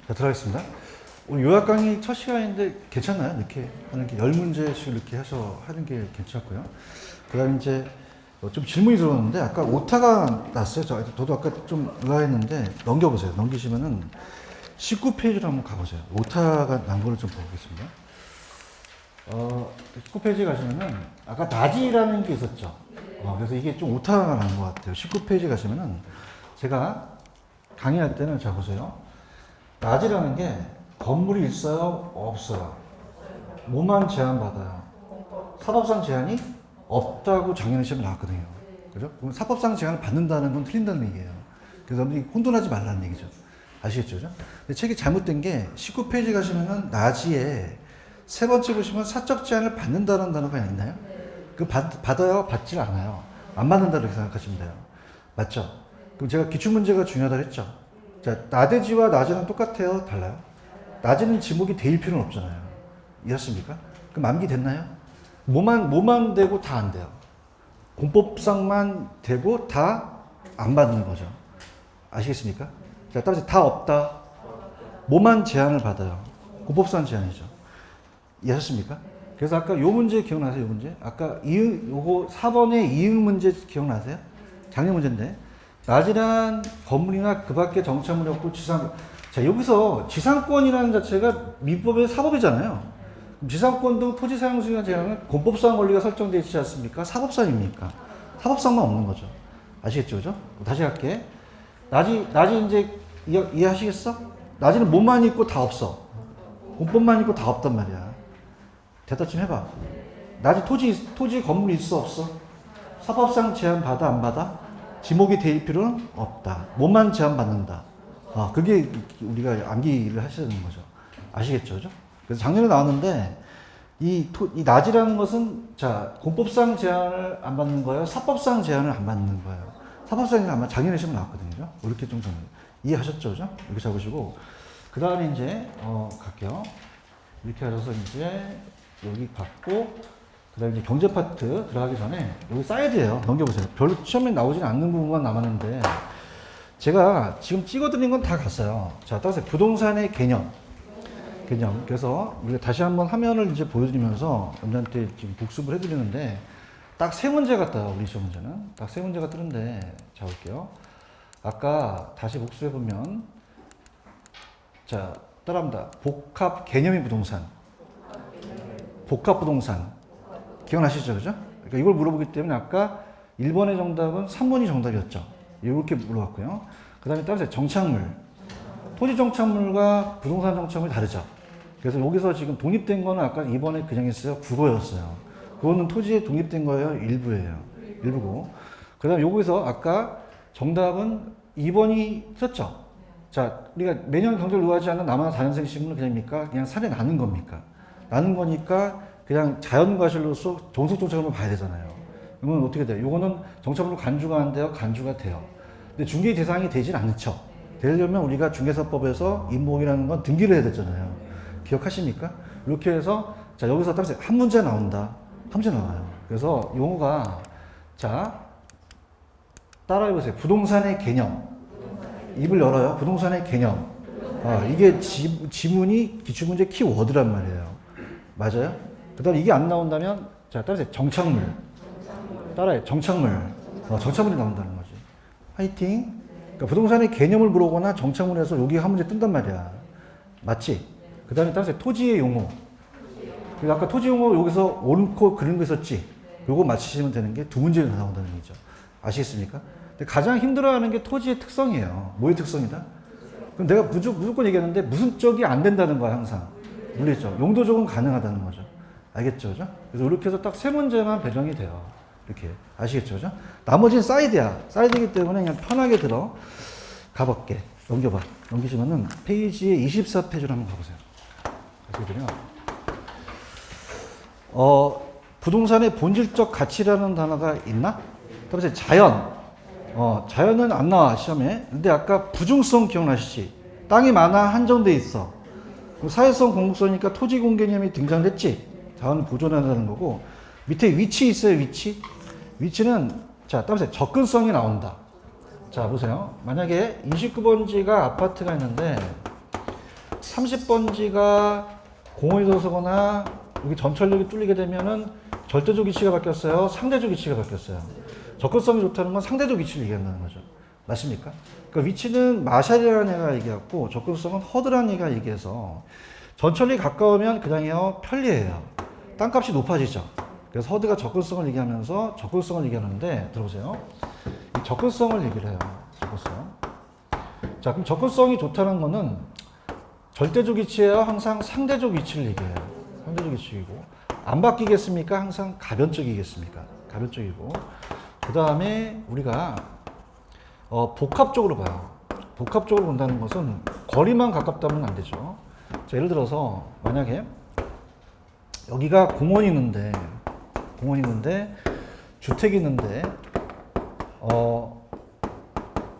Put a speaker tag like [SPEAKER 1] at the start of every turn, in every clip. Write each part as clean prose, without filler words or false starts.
[SPEAKER 1] 자, 들어가겠습니다. 오늘 요약 강의 첫 시간인데 괜찮나요? 이렇게 하는 게 10문제씩 이렇게 해서 하는 게 괜찮고요. 그 다음에 이제 좀 질문이 들어왔는데 아까 오타가 났어요. 저도 아까 좀 의아했는데 넘겨보세요. 넘기시면은 19페이지로 한번 가보세요. 오타가 난 거를 좀 보겠습니다. 19페이지 가시면은 아까 낮이라는 게 있었죠. 그래서 이게 좀 오타가 난 것 같아요. 19페이지 가시면은 제가 강의할 때는 자 보세요. 낮이라는 게 건물이 있어요? 없어요? 뭐만 제한받아요? 사법상 제한이 없다고 작년에 시험에 나왔거든요. 그죠? 그럼 사법상 제한을 받는다는 건 틀린다는 얘기예요. 그래서 혼돈하지 말라는 얘기죠. 아시겠죠? 그죠? 근데 책이 잘못된 게 19페이지 가시면은 낮이에 세 번째 보시면 사적 제한을 받는다는 단어가 있나요? 그 받아요? 받질 않아요. 안 받는다 이렇게 생각하시면 돼요. 맞죠? 그럼 제가 기출문제가 중요하다 했죠? 자, 나대지와 낮이는 똑같아요? 달라요? 낮이는 지목이 될 필요는 없잖아요. 이해하십니까? 그럼 암기됐나요? 뭐만 되고 다 안 돼요. 공법상만 되고 다 안 받는 거죠. 아시겠습니까? 자, 따라서 다 없다. 뭐만 제한을 받아요. 공법상 제한이죠. 이해하셨습니까? 그래서 아까 요 문제 기억나세요? 요 문제? 아까 요거 4번의 이응 문제 기억나세요? 작년 문제인데. 낮이란 건물이나 그 밖에 정착물이 없고 지상, 자, 여기서 지상권이라는 자체가 민법의 사법이잖아요. 지상권 등 토지 사용 수익의 제한은 공법상 권리가 설정되어 있지 않습니까? 사법상입니까? 사법상만 없는 거죠. 아시겠죠? 그죠? 다시 할게. 낮이 이제 이해하시겠어? 낮이는 뭐만 있고 다 없어. 공법만 있고 다 없단 말이야. 대답 좀 해봐. 낮이 토지 건물이 있어 없어? 사법상 제한 받아 안 받아? 지목이 될 필요는 없다. 뭐만 제한 받는다. 그게 우리가 암기를 하셔야 되는 거죠. 아시겠죠? 그죠? 그래서 작년에 나왔는데 이 낮이라는 것은 자 공법상 제한을 안 받는 거예요. 사법상 제한을 안 받는 거예요. 사법상 제한 아마 작년에 시험 나왔거든요. 이렇게 좀 이해하셨죠? 그죠? 이렇게 잡으시고 그 다음에 이제 갈게요. 이렇게 하셔서 이제 여기 갖고 그 다음에 이제 경제 파트 들어가기 전에 여기 사이드예요. 넘겨보세요. 별로 시험에 나오진 않는 부분만 남았는데 제가 지금 찍어드린 건 다 갔어요. 자, 따라서 부동산의 개념. 그래서 우리가 다시 한번 화면을 이제 보여드리면서 여러분한테 지금 복습을 해드리는데 딱 세 문제가 떠요. 우리 시험 문제는 딱 세 문제가 뜨는데 자 볼게요. 아까 다시 복습해보면 자 따라합니다. 복합 개념의 부동산. 복합 부동산. 기억나시죠? 그죠? 그러니까 이걸 물어보기 때문에 아까 1번의 정답은 3번이 정답이었죠. 이렇게 물어봤고요. 그 다음에 따라서 정착물. 토지 정착물과 부동산 정착물이 다르죠. 그래서 여기서 지금 독립된 거는 아까 2번에 그냥 했어요. 국어였어요. 그거는 토지에 독립된 거예요. 일부예요. 일부고. 그 다음에 여기서 아까 정답은 2번이 썼죠. 자, 우리가 매년 경제를 요하지 않는 남한 4년생 신문은 그냥입니까? 그냥 살에 나는 겁니까? 나는 거니까 그냥 자연과실로서 종속정착물을 봐야 되잖아요. 그러면 어떻게 돼요? 요거는 정착물로 간주가 안 돼요? 간주가 돼요. 근데 중개 대상이 되진 않죠. 되려면 우리가 중개사법에서 임목이라는 건 등기를 해야 되잖아요. 기억하십니까? 이렇게 해서 자 여기서 딱 한 문제 나온다. 한 문제 나와요. 그래서 용어가 자 따라해보세요. 부동산의 개념. 입을 열어요. 부동산의 개념. 이게 지문이 기출문제 키워드란 말이에요. 맞아요? 그 다음에 이게 안 나온다면 자 따라해보세요. 정착물. 따라해. 정착물. 정착물이 나온다는 거지. 화이팅. 그러니까 부동산의 개념을 물어보거나 정착물에서 여기 한 문제 뜬단 말이야. 맞지? 그 다음에 따라서 토지의 용어. 그리고 아까 토지 용어 여기서 옳고 그런 거 있었지? 요거 맞히시면 되는 게 두 문제가 나온다는 얘기죠. 아시겠습니까? 근데 가장 힘들어하는 게 토지의 특성이에요. 뭐의 특성이다? 그럼 내가 무조건 얘기하는데 무슨 쪽이 안 된다는 거야, 항상. 물리죠. 용도적은 가능하다는 거죠. 알겠죠? 그죠? 그래서 이렇게 해서 딱 세 문제만 배정이 돼요. 이렇게. 아시겠죠? 그죠? 나머지는 사이드야. 사이드이기 때문에 그냥 편하게 들어. 가볼게. 넘겨봐. 넘기시면은 페이지에 24페이지로 한번 가보세요. 가시거든요. 부동산의 본질적 가치라는 단어가 있나? 그다음에 자연. 자연은 안 나와, 시험에. 근데 아까 부중성 기억나시지? 땅이 많아, 한정돼 있어. 사회성, 공공성이니까 토지 공개념이 등장했지? 자원을 보존한다는 거고. 밑에 위치 있어요, 위치? 위치는, 자, 따라서 접근성이 나온다. 자, 보세요. 만약에 29번지가 아파트가 있는데, 30번지가 공원이 들어서거나 여기 전철역이 뚫리게 되면은 절대적 위치가 바뀌었어요? 상대적 위치가 바뀌었어요? 접근성이 좋다는 건 상대적 위치를 얘기한다는 거죠. 맞습니까? 그 위치는 마샬이라는 애가 얘기했고 접근성은 허드라는 애가 얘기해서 전철이 가까우면 그냥요 편리해요. 땅값이 높아지죠. 그래서 허드가 접근성을 얘기하면서 접근성을 얘기하는데 들어보세요. 이 접근성을 얘기를 해요. 접근성. 자, 그럼 접근성이 좋다는 거는 절대적 위치예요? 항상 상대적 위치를 얘기해요. 상대적 위치이고 안 바뀌겠습니까? 항상 가변적이겠습니까? 가변적이고 그 다음에 우리가 복합적으로 봐요. 복합적으로 본다는 것은 거리만 가깝다면 안 되죠. 자, 예를 들어서 만약에 여기가 공원이 있는데 주택이 있는데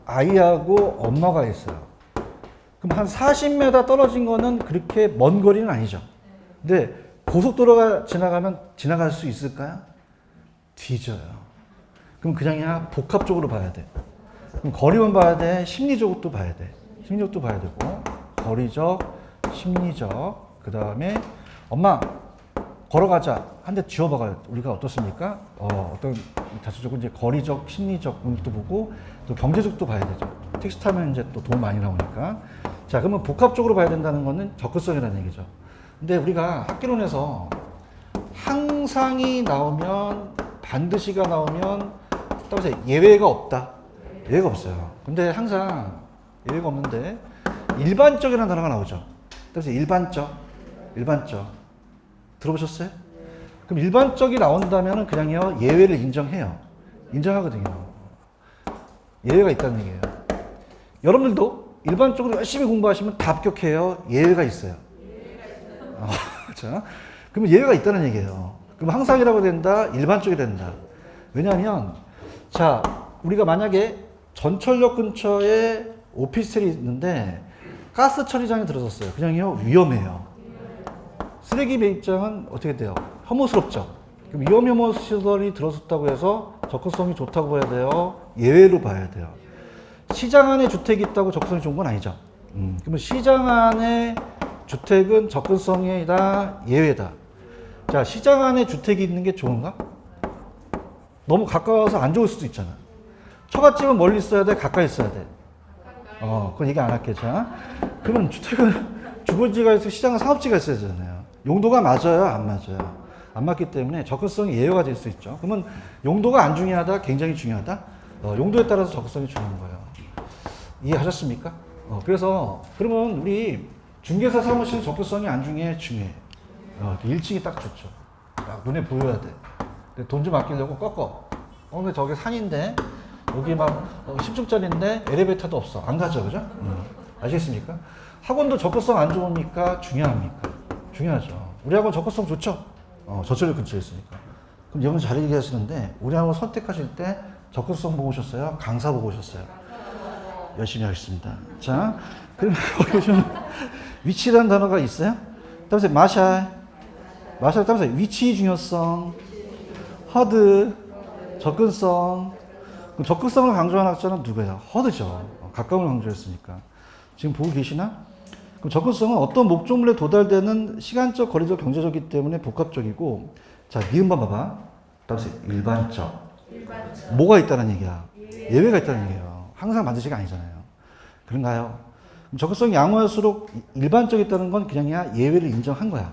[SPEAKER 1] 아이하고 엄마가 있어요. 그럼 한 40m 떨어진 거는 그렇게 먼 거리는 아니죠. 근데 고속도로가 지나가면 지나갈 수 있을까요? 뒤져요. 그럼 그냥 복합적으로 봐야 돼. 그럼 거리만 봐야 돼. 심리적으로 봐야 돼. 심리적도 봐야 되고 거리적, 심리적. 그 다음에 엄마 걸어가자. 한 대 지워봐가 우리가 어떻습니까? 어떤 자체적으로 이제 거리적, 심리적 부분도 보고 또 경제적도 봐야 되죠. 택시 타면 이제 또 돈 많이 나오니까. 자, 그러면 복합적으로 봐야 된다는 거는 접근성이라는 얘기죠. 근데 우리가 학개론에서 항상이 나오면 반드시가 나오면 따라서 예외가 없다. 예외가 없어요. 근데 항상 예외가 없는데 일반적이라는 단어가 나오죠. 따라서 일반적. 들어보셨어요? 그럼 일반적이 나온다면 그냥요 예외를 인정해요. 인정하거든요. 예외가 있다는 얘기예요. 여러분들도 일반적으로 열심히 공부하시면 다 합격해요. 예외가 있어요. 자, 그러면 예외가 있다는 얘기예요. 그럼 항상이라고 된다, 일반적이 된다. 왜냐하면 자, 우리가 만약에 전철역 근처에 오피스텔이 있는데 가스 처리장이 들어섰어요. 그냥요 위험해요. 쓰레기 매입장은 어떻게 돼요? 혐오스럽죠. 그럼 위험 시설이 들어섰다고 해서 접근성이 좋다고 봐야 돼요? 예외로 봐야 돼요. 시장 안에 주택이 있다고 접근성이 좋은 건 아니죠. 그러면 시장 안에 주택은 접근성이다, 예외다. 자, 시장 안에 주택이 있는 게 좋은가? 너무 가까워서 안 좋을 수도 있잖아. 처갓집은 멀리 있어야 돼, 가까이 있어야 돼. 그건 얘기 안 할게. 자, 그러면 주택은 주거지가 있고 시장은 상업지가 있어야 되잖아요. 용도가 맞아요, 안 맞아요? 안 맞기 때문에 접근성이 예외가 될 수 있죠. 그러면 용도가 안 중요하다, 굉장히 중요하다? 용도에 따라서 접근성이 중요한 거예요. 이해하셨습니까? 그래서 그러면 우리 중개사 사무실 접근성이 안 중요해? 중요해. 1층이 딱 좋죠. 딱 눈에 보여야 돼. 돈 좀 아끼려고 꺾어. 근데 저기 산인데 여기 막 10층짜리인데 엘리베이터도 없어. 안 가죠, 그죠? 아시겠습니까? 학원도 접근성 안 좋으니까 중요합니까? 중요하죠. 우리 학원 접근성 좋죠? 저철역 근처에 있으니까. 그럼 여러분 잘 얘기하시는데 우리 학원 선택하실 때 접근성 보고 오셨어요? 강사 보고 오셨어요? 열심히 하겠습니다. 자, 그럼 여기 좀 위치라는 단어가 있어요? 따라서 마샬 따라서 위치 중요성, 허드, 접근성. 그럼 접근성을 강조한 학자는 누구예요? 허드죠. 가까움을 강조했으니까. 지금 보고 계시나? 그럼 접근성은 어떤 목적물에 도달되는 시간적, 거리적, 경제적이기 때문에 복합적이고, 자, 니은번 봐봐. 따라서 일반적. 뭐가 있다는 얘기야? 예외가 있다는 얘기예요. 항상 반드시가 아니잖아요. 그런가요? 접근성이 양호할수록 일반적이었다는 건 그냥 예외를 인정한 거야.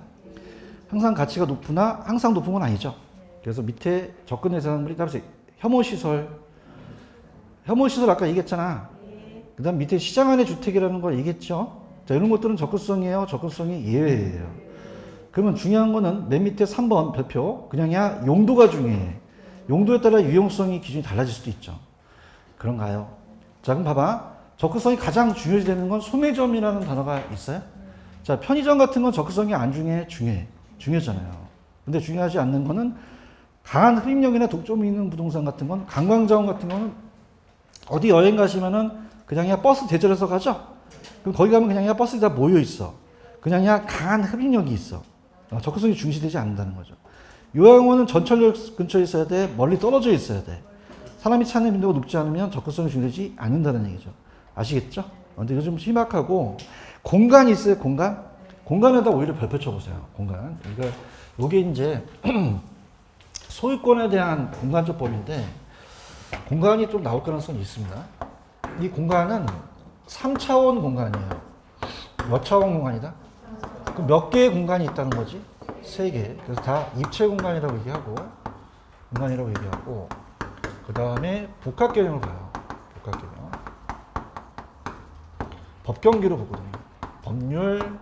[SPEAKER 1] 항상 가치가 높으나 항상 높은 건 아니죠. 그래서 밑에 접근의 사람들이 따라서 혐오시설 아까 얘기했잖아. 그 다음 밑에 시장 안의 주택이라는 걸 얘기했죠. 자, 이런 것들은 접근성이에요. 접근성이 예외예요. 그러면 중요한 거는 맨 밑에 3번 별표 그냥 용도가 중요해. 용도에 따라 유용성이 기준이 달라질 수도 있죠. 그런가요? 자, 그럼 봐봐. 접근성이 가장 중요시되는 건 소매점이라는 단어가 있어요. 자, 편의점 같은 건 접근성이 안 중요해? 중요하잖아요. 근데 중요하지 않는 거는 강한 흡입력이나 독점이 있는 부동산 같은 건, 관광자원 같은 거는 어디 여행 가시면은 그냥 버스 대절해서 가죠? 그럼 거기 가면 그냥 버스에 다 모여 있어. 그냥 강한 흡입력이 있어. 접근성이 중시되지 않는다는 거죠. 요양원은 전철역 근처에 있어야 돼? 멀리 떨어져 있어야 돼? 사람이 찾는 빈도가 높지 않으면 접근성이 중요되지 않는다는 얘기죠. 아시겠죠? 근데 요즘 심각하고 공간이 있어요, 공간? 공간에다 오히려 별표 쳐보세요, 공간. 그러니까 이게 이제 소유권에 대한 공간적 법인데, 공간이 좀 나올 가능성이 있습니다. 이 공간은 3차원 공간이에요. 몇 차원 공간이다? 그럼 몇 개의 공간이 있다는 거지? 3개. 그래서 다 입체 공간이라고 얘기하고, 그 다음에 복합 개념을 봐요. 복합 개념. 법경기로 보거든요. 법률,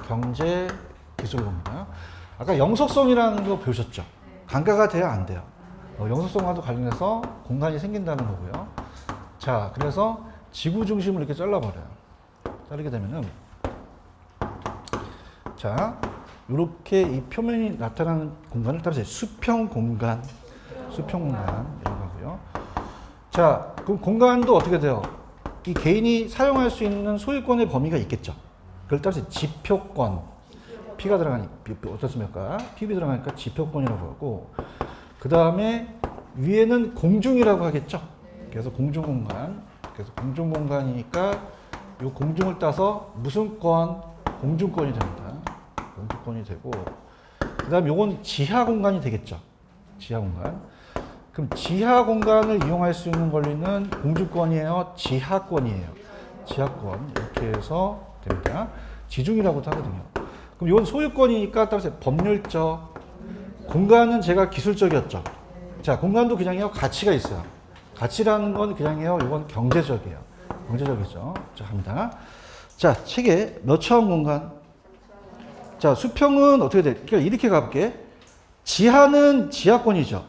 [SPEAKER 1] 경제, 기술을 봅니다. 아까 영속성이라는 거 배우셨죠? 간과가 돼야 안 돼요. 영속성과도 관련해서 공간이 생긴다는 거고요. 자, 그래서 지구 중심을 이렇게 잘라버려요. 자르게 되면은, 자, 이렇게 이 표면이 나타나는 공간을 따라서 수평 공간이라고 하고요. 자, 그럼 공간도 어떻게 돼요? 이 개인이 사용할 수 있는 소유권의 범위가 있겠죠. 그걸 따라서 지표권, P가 들어가니까, 어떻습니까? PB 들어가니까 지표권이라고 하고, 그 다음에 위에는 공중이라고 하겠죠. 그래서 공중공간, 그래서 공중공간이니까 이 공중을 따서 무슨 권? 공중권이 됩니다. 공중권이 되고, 그 다음에 요건 지하공간이 되겠죠. 지하공간. 그럼 지하공간을 이용할 수 있는 권리는 공중권이에요? 지하권이에요? 지하권. 이렇게 해서 됩니다. 지중이라고도 하거든요. 그럼 이건 소유권이니까 따라서 법률적. 공간은 제가 기술적이었죠. 자, 공간도 그냥요, 가치가 있어요. 가치라는 건 그냥요, 이건 경제적이에요. 경제적이죠. 자, 합니다. 자, 책에 몇 차원 공간? 자, 수평은 어떻게 돼? 그러니까 이렇게 가볼게. 지하는 지하권이죠.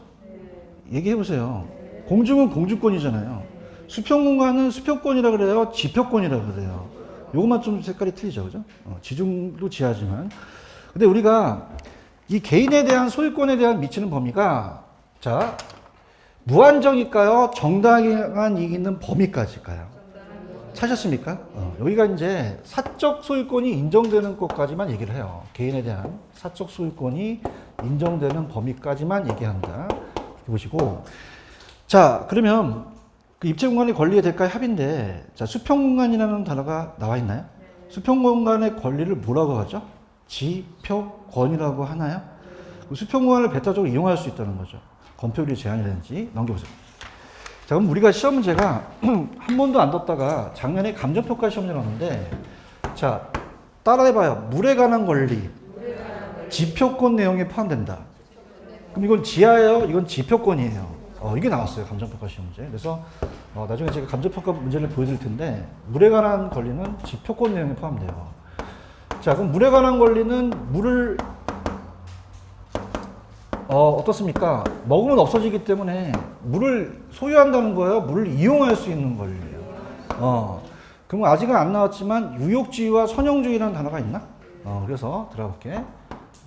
[SPEAKER 1] 얘기해보세요. 공중은 공중권이잖아요. 수평 공간은 수평권이라 그래요? 지표권이라 그래요? 요것만 좀 색깔이 틀리죠. 그죠? 지중도 지하지만. 근데 우리가 이 개인에 대한 소유권에 대한 미치는 범위가, 자, 무한정일까요? 정당한 이익이 있는 범위까지일까요? 찾으셨습니까? 여기가 이제 사적 소유권이 인정되는 것까지만 얘기를 해요. 개인에 대한 사적 소유권이 인정되는 범위까지만 얘기한다. 이렇게 보시고. 자, 그러면 그 입체 공간의 권리에 대가의 합인데, 자, 수평 공간이라는 단어가 나와 있나요? 수평 공간의 권리를 뭐라고 하죠? 지표권이라고 하나요? 수평 공간을 배타적으로 이용할 수 있다는 거죠. 건폐율이 제한이 되는지 넘겨보세요. 자, 그럼 우리가 시험 문제가 한 번도 안 뒀다가 작년에 감정평가 시험을 나왔는데, 자, 따라해봐요. 물에 관한 권리. 지표권 내용에 포함된다. 그럼 이건 지하예요? 이건 지표권이에요. 이게 나왔어요. 감정평가 시험 문제. 그래서 나중에 제가 감정평가 문제를 보여드릴 텐데, 물에 관한 권리는 지표권 내용에 포함돼요. 자, 그럼 물에 관한 권리는 물을 어떻습니까? 먹으면 없어지기 때문에 물을 소유한다는 거예요? 물을 이용할 수 있는 권리예요. 그럼 아직은 안 나왔지만 유역주의와 선형주의라는 단어가 있나? 그래서 들어가 볼게.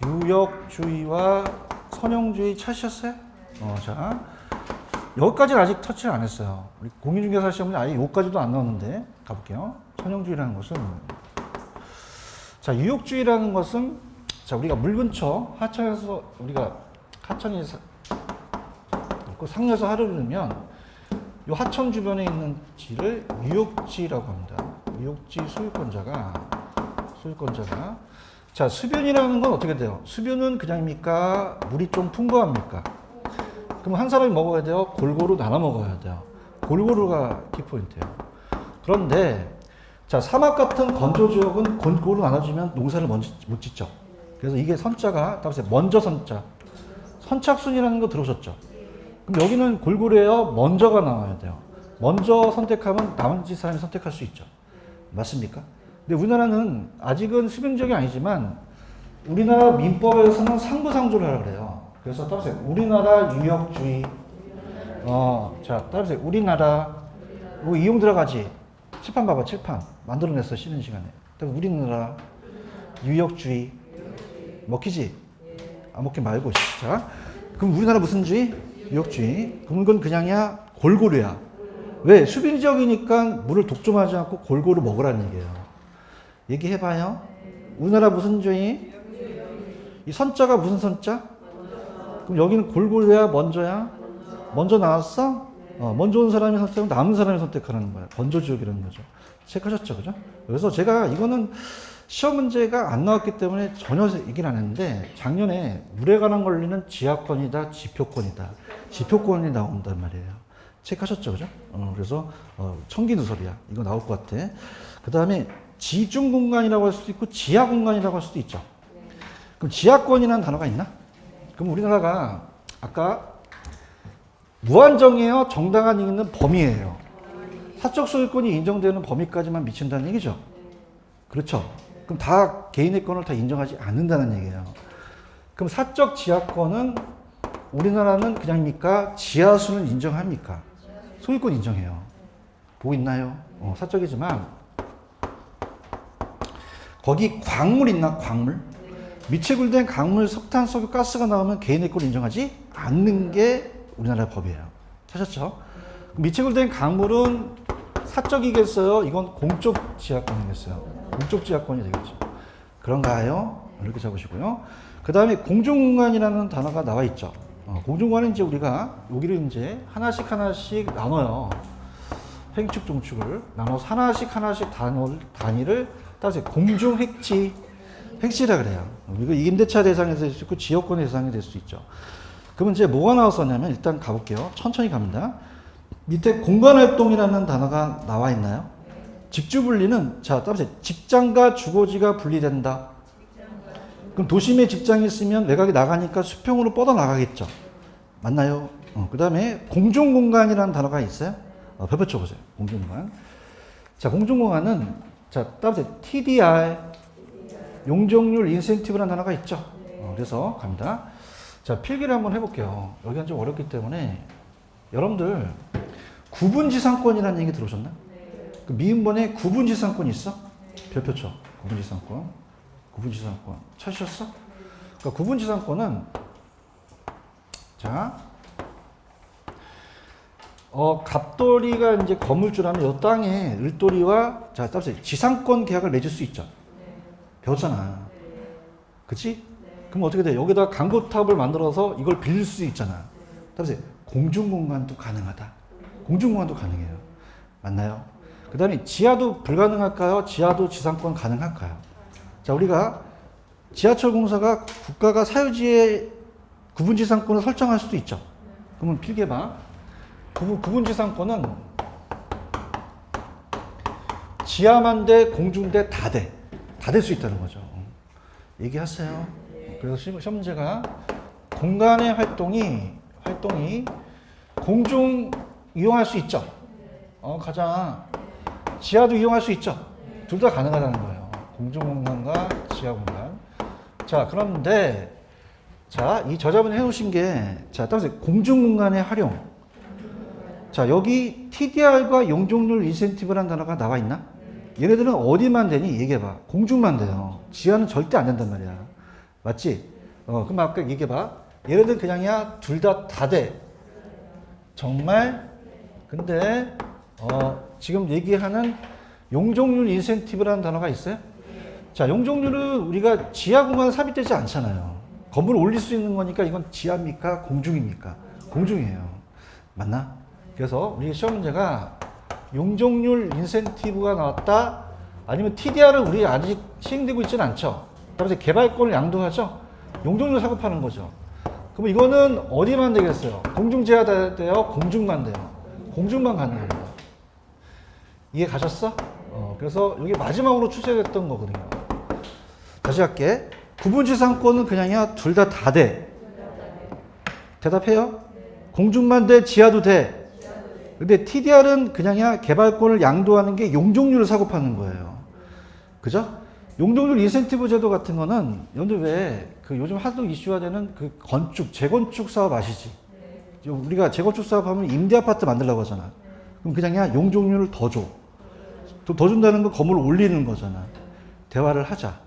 [SPEAKER 1] 유역주의와 선형주의 찾으셨어요? 자, 여기까지는 아직 터치를 안 했어요. 우리 공인중개사 시험은 아예 여기까지도 안 나왔는데 가볼게요. 선형주의라는 것은, 자, 유역주의라는 것은, 자, 우리가 물 근처 하천에서 우리가 하천이 상류에서 하루를 넣으면 이 하천 주변에 있는 지를 유역지라고 합니다. 유역지 소유권자가 자, 수변이라는 건 어떻게 돼요? 수변은 그냥입니까? 물이 좀 풍부합니까? 그럼 한 사람이 먹어야 돼요? 골고루 나눠 먹어야 돼요. 골고루가 키포인트예요. 그런데 자, 사막 같은 건조 지역은 골고루 나눠주면 농사를 못 짓죠. 그래서 이게 선자가 따라서 먼저 선자. 선착순이라는 거 들어오셨죠? 그럼 여기는 골고루예요? 먼저가 나와야 돼요. 먼저 선택하면 나머지 사람이 선택할 수 있죠. 맞습니까? 근데 우리나라는 아직은 수평적이 아니지만 우리나라 민법에서는 상부상조를 하라 그래요. 그래서 따라서 우리나라 유역주의. 자, 따라서 우리나라. 이거 이용 들어가지. 칠판 봐봐, 칠판. 만들어냈어, 쉬는 시간에. 우리나라 유역주의. 먹히지? 안 먹기 말고. 자, 그럼 우리나라 무슨 주의? 유역주의. 그럼 그건 그냥이야? 골고루야. 왜? 수빈 지역이니까 물을 독점하지 않고 골고루 먹으라는 얘기예요. 얘기해봐요. 우리나라 무슨 주의? 이 선자가 무슨 선자? 그럼 여기는 골고루야? 먼저야? 먼저 나왔어? 먼저 온 사람이 선택하고 남은 사람이 선택하는 거예요. 건조지역이라는 거죠. 체크하셨죠, 그죠? 그래서 제가 이거는 시험 문제가 안 나왔기 때문에 전혀 얘기를 안 했는데 작년에 물에 관한 권리는 지하권이다, 지표권이다. 지표권이 나온단 말이에요. 체크하셨죠, 그죠? 그래서 청기 누설이야. 이거 나올 것 같아. 그 다음에 지중 공간이라고 할 수도 있고 지하 공간이라고 할 수도 있죠. 그럼 지하권이라는 단어가 있나? 그럼 우리나라가 아까 무한정이에요, 정당한 이익은 범위예요. 사적 소유권이 인정되는 범위까지만 미친다는 얘기죠. 그렇죠. 그럼 다 개인의 권을 다 인정하지 않는다는 얘기예요. 그럼 사적 지하권은 우리나라는 그냥입니까? 지하수는 인정합니까? 소유권 인정해요. 보고 있나요? 사적이지만 거기 광물 있나? 광물? 미치굴된 강물, 석탄, 석유, 가스가 나오면 개인의 권 인정하지 않는 게 우리나라 법이에요. 찾았죠? 미치굴된 강물은 사적이겠어요? 이건 공적 지하권이겠어요? 공적 지하권이 되겠죠. 그런가요? 이렇게 잡으시고요. 그 다음에 공중공간이라는 단어가 나와 있죠. 공중공간은 이제 우리가 여기를 이제 하나씩 나눠요. 횡축, 종축을 나눠서 하나씩 단위를 따서 공중 획지라 그래요. 이거 임대차 대상이 될 수 있고 지역권 대상이 될 수 있죠. 그러면 이제 뭐가 나왔었냐면 일단 가볼게요. 천천히 갑니다. 밑에 공간활동이라는 단어가 나와 있나요? 직주분리는 자 따라서 직장과 주거지가 분리된다. 그럼 도심에 직장이 있으면 외곽에 나가니까 수평으로 뻗어 나가겠죠. 맞나요? 그 다음에 공중공간이라는 단어가 있어요. 별표 쳐보세요. 공중공간. 자, 공중공간은 자 따라서 TDR 용적률 인센티브라는 단어가 있죠. 그래서 갑니다. 자, 필기를 한번 해볼게요. 여기는 좀 어렵기 때문에 여러분들 구분지상권이라는 얘기 들어오셨나? 그 미음번에 구분지상권 있어? 별표 쳐. 구분지상권. 찾으셨어? 그러니까 구분지상권은 자, 갑돌이가 이제 건물주라면 이 땅에 을돌이와 자, 따라서 지상권 계약을 맺을 수 있죠. 배웠잖아. 그치? 그럼 어떻게 돼? 여기다 강고탑을 만들어서 이걸 빌릴 수 있잖아. 따라서 공중공간도 가능하다. 공중공간도 가능해요. 맞나요? 그 다음에 지하도 불가능할까요? 지하도 지상권 가능할까요? 자, 우리가 지하철 공사가 국가가 사유지에 구분지상권을 설정할 수도 있죠. 그러면 필기해봐. 구분지상권은 지하만 돼, 공중대 다 돼. 다 될 수 있다는 거죠. 얘기하세요. 그래서 시험 문제가 공간의 활동이 공중 이용할 수 있죠. 가자. 지하도 이용할 수 있죠. 둘 다 가능하다는 거예요. 공중 공간과 지하 공간. 자, 그런데 자, 이 저자분이 해놓으신 게 자, 따라서 공중 공간의 활용. 자, 여기 TDR과 용적률 인센티브라는 단어가 나와 있나? 얘네들은 어디만 되니? 얘기해봐. 공중만 돼요. 지하는 절대 안 된단 말이야. 맞지? 그럼 아까 얘기해봐. 얘네들 그냥이야. 둘 다 돼. 정말? 근데 지금 얘기하는 용적률 인센티브라는 단어가 있어요? 자, 용적률은 우리가 지하 공간 삽입되지 않잖아요. 건물을 올릴 수 있는 거니까 이건 지하입니까? 공중입니까? 공중이에요. 맞나? 그래서 우리 시험 문제가 용적률 인센티브가 나왔다. 아니면 TDR은 우리 아직 시행되고 있지는 않죠. 그래서 개발권을 양도하죠. 용적률 사급하는 거죠. 그럼 이거는 어디만 되겠어요? 공중지하 돼요? 공중만 돼요? 공중만 가능해요. 이해 가셨어? 그래서 여기 마지막으로 출제됐던 거거든요. 다시 할게. 구분지상권은 그냥이야. 둘 다 돼. 대답해요? 공중만 돼? 지하도 돼? 근데 TDR은 그냥이야. 개발권을 양도하는 게 용적률을 사고 파는 거예요. 그죠? 용적률 인센티브 제도 같은 거는 여러분들 왜 그 요즘 하도 이슈화 되는 그 재건축 사업 아시지? 우리가 재건축 사업 하면 임대 아파트 만들려고 하잖아. 그럼 그냥이야. 용적률을 더 줘. 더 준다는 건 건물을 올리는 거잖아. 대화를 하자.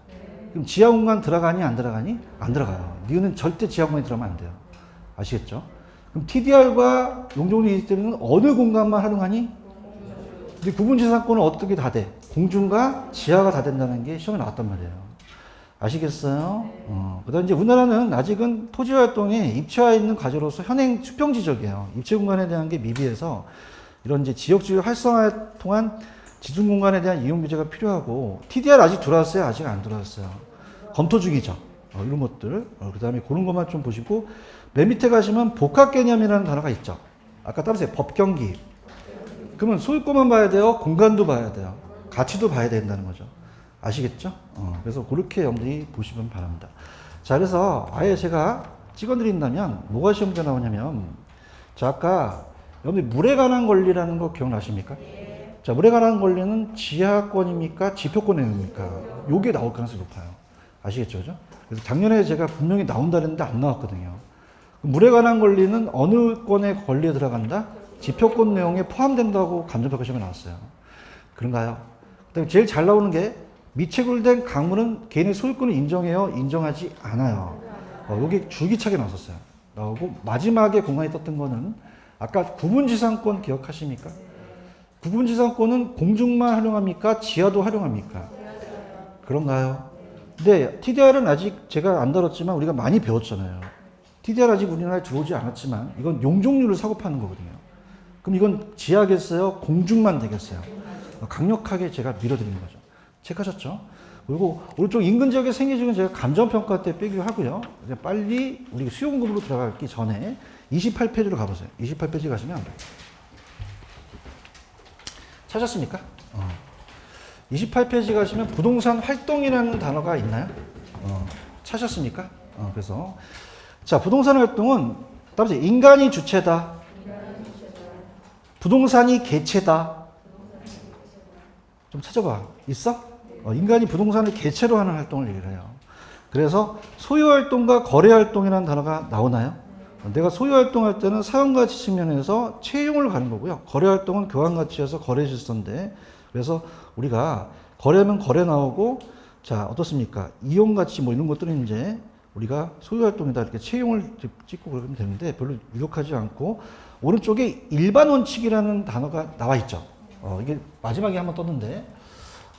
[SPEAKER 1] 그럼 지하 공간 들어가니 안 들어가니? 안 들어가요. 니는 절대 지하 공간에 들어가면 안 돼요. 아시겠죠? 그럼 TDR과 용적률 인센티브는 어느 공간만 활용하니? 근데 구분지상권은 어떻게 다 돼? 공중과 지하가 다 된다는 게 시험에 나왔단 말이에요. 아시겠어요? 그다음 이제 우리나라는 아직은 토지 활동에 입체화 있는 과제로서 현행 수평 지적이에요. 입체 공간에 대한 게 미비해서 이런 이제 지역주의 활성화에 통한 지중 공간에 대한 이용 규제가 필요하고 TDR 아직 들어왔어요? 아직 안 들어왔어요. 검토 중이죠. 이런 것들. 그다음에 그런 것만 좀 보시고 맨 밑에 가시면 복합 개념이라는 단어가 있죠. 아까 따라서 법경기. 그러면 소유권만 봐야 돼요? 공간도 봐야 돼요? 가치도 봐야 된다는 거죠. 아시겠죠? 그래서 그렇게 여러분들이 보시면 바랍니다. 자, 그래서 아예 제가 찍어드린다면 뭐가 시험에 나오냐면 자, 아까 여러분들 물에 관한 권리라는 거 기억나십니까? 자, 물에 관한 권리는 지하권입니까? 지표권 내용입니까? 요게 나올 가능성이 높아요. 아시겠죠? 그죠? 그래서 작년에 제가 분명히 나온다 그랬는데 안 나왔거든요. 물에 관한 권리는 어느 권의 권리에 들어간다? 지표권 내용에 포함된다고 감정평가 시험에 나왔어요. 그런가요? 그다음에 제일 잘 나오는 게 미채굴된 강물은 개인의 소유권을 인정해요? 인정하지 않아요? 여기 줄기차게 나왔었어요. 나오고 마지막에 공간이 떴던 거는 아까 구분지상권 기억하십니까? 구분지상권은 공중만 활용합니까? 지하도 활용합니까? 그런가요? 근데 TDR은 아직 제가 안 다뤘지만 우리가 많이 배웠잖아요. TDR 아직 우리나라에 들어오지 않았지만 이건 용적률을 사고 파는 거거든요. 그럼 이건 지하겠어요? 공중만 되겠어요? 강력하게 제가 밀어드리는 거죠. 체크하셨죠? 그리고 오른쪽 인근 지역의 생계지역은 제가 감정평가 때 빼기로 하고요. 이제 빨리 우리 수요공급으로 들어가기 전에 28페이지로 가보세요. 28페이지 가시면 찾았습니까? 28페이지 가시면 부동산 활동이라는 단어가 있나요? 찾았습니까? 그래서 자, 부동산 활동은 따라서 인간이 주체다. 부동산이 개체다. 좀 찾아봐. 있어? 인간이 부동산을 개체로 하는 활동을 얘기를 해요. 그래서 소유활동과 거래활동이라는 단어가 나오나요? 내가 소유활동할 때는 사용가치 측면에서 채용을 가는 거고요. 거래활동은 교환가치에서 거래질서인데 그래서 우리가 거래하면 거래 나오고 자, 어떻습니까? 이용가치 뭐 이런 것들은 이제 우리가 소유활동에다 이렇게 채용을 찍고 그러면 되는데 별로 유력하지 않고 오른쪽에 일반 원칙이라는 단어가 나와 있죠. 이게 마지막에 한번 떴는데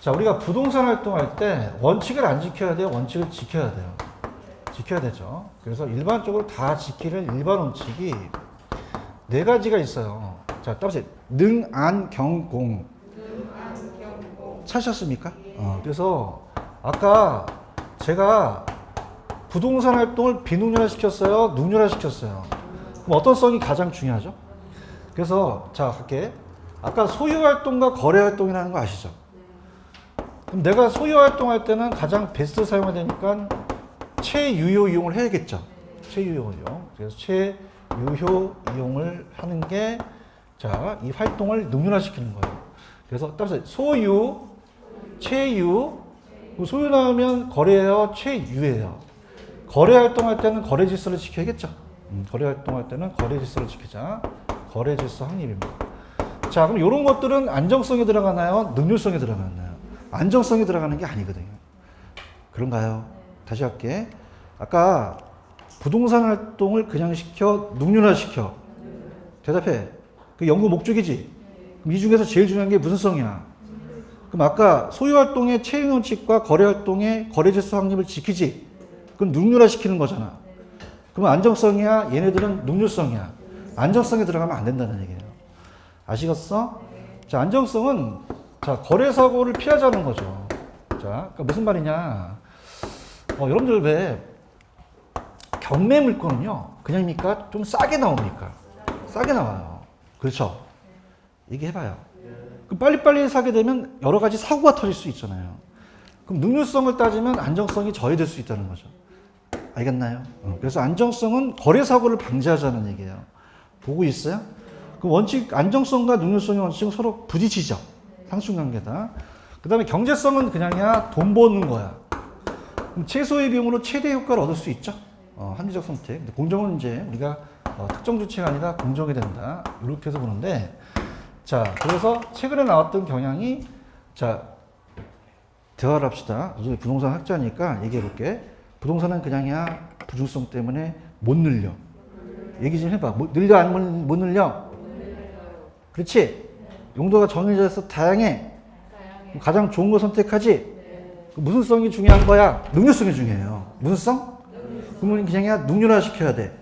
[SPEAKER 1] 자, 우리가 부동산 활동할 때 원칙을 안 지켜야 돼요? 원칙을 지켜야 돼요? 지켜야 되죠. 그래서 일반적으로 다 지키는 일반 원칙이 4가지가 있어요. 자, 따라서 능, 안, 경, 공. 찾으셨습니까? 그래서 아까 제가 부동산 활동을 비능률화 시켰어요? 능률화 시켰어요? 그럼 어떤 성이 가장 중요하죠? 그래서 자, 갈게. 아까 소유 활동과 거래 활동이라는 거 아시죠? 그럼 내가 소유 활동할 때는 가장 베스트 사용해야 되니까 최유효 이용을 해야겠죠. 최유효 이용. 그래서 최유효 이용을 하는 게 자, 이 활동을 능률화 시키는 거예요. 그래서 따라서 소유, 최유, 소유 나오면 거래예요, 최유예요. 거래 활동할 때는 거래 질서를 지켜야겠죠. 거래 활동할 때는 거래 질서를 지키자. 거래 질서 확립입니다. 자, 그럼 이런 것들은 안정성에 들어가나요? 능률성에 들어가나요? 안정성에 들어가는 게 아니거든요. 그런가요? 다시 할게. 아까 부동산 활동을 그냥 시켜, 능률화 시켜. 대답해. 그 연구 목적이지. 그럼 이 중에서 제일 중요한 게 무슨 성이야? 그럼 아까 소유 활동의 채용 원칙과 거래 활동의 거래 질서 확립을 지키지. 그럼 능률화 시키는 거잖아. 그럼 안정성이야? 얘네들은 능률성이야. 안정성에 들어가면 안 된다는 얘기예요. 아시겠어? 자, 안정성은 자, 거래 사고를 피하자는 거죠. 자, 그러니까 무슨 말이냐? 여러분들 왜 경매 물건은요, 그냥입니까? 좀 싸게 나옵니까? 싸게 나와요. 그렇죠? 얘기해봐요. 그럼 빨리빨리 사게 되면 여러 가지 사고가 터질 수 있잖아요. 그럼 능률성을 따지면 안정성이 저해될 수 있다는 거죠. 알겠나요? 그래서 안정성은 거래 사고를 방지하자는 얘기예요. 보고 있어요? 그 원칙, 안정성과 능률성의 원칙은 서로 부딪히죠. 상충관계다. 그 다음에 경제성은 그냥이야, 돈 버는 거야. 그럼 최소의 비용으로 최대 효과를 얻을 수 있죠. 합리적 선택. 근데 공정은 이제 우리가 특정 주체가 아니라 공정이 된다. 이렇게 해서 보는데, 자, 그래서 최근에 나왔던 경향이, 자, 대화를 합시다. 부동산 학자니까 얘기해 볼게. 부동산은 그냥이야, 부중성 때문에 못 늘려. 얘기 좀 해봐. 늘려, 안 못 늘려? 그렇지? 용도가 정해져 있어 다양해. 가장 좋은 거 선택하지? 무슨 성이 중요한 거야? 능률성이 중요해요. 무슨 성? 그러면 그냥 능률화 시켜야 돼.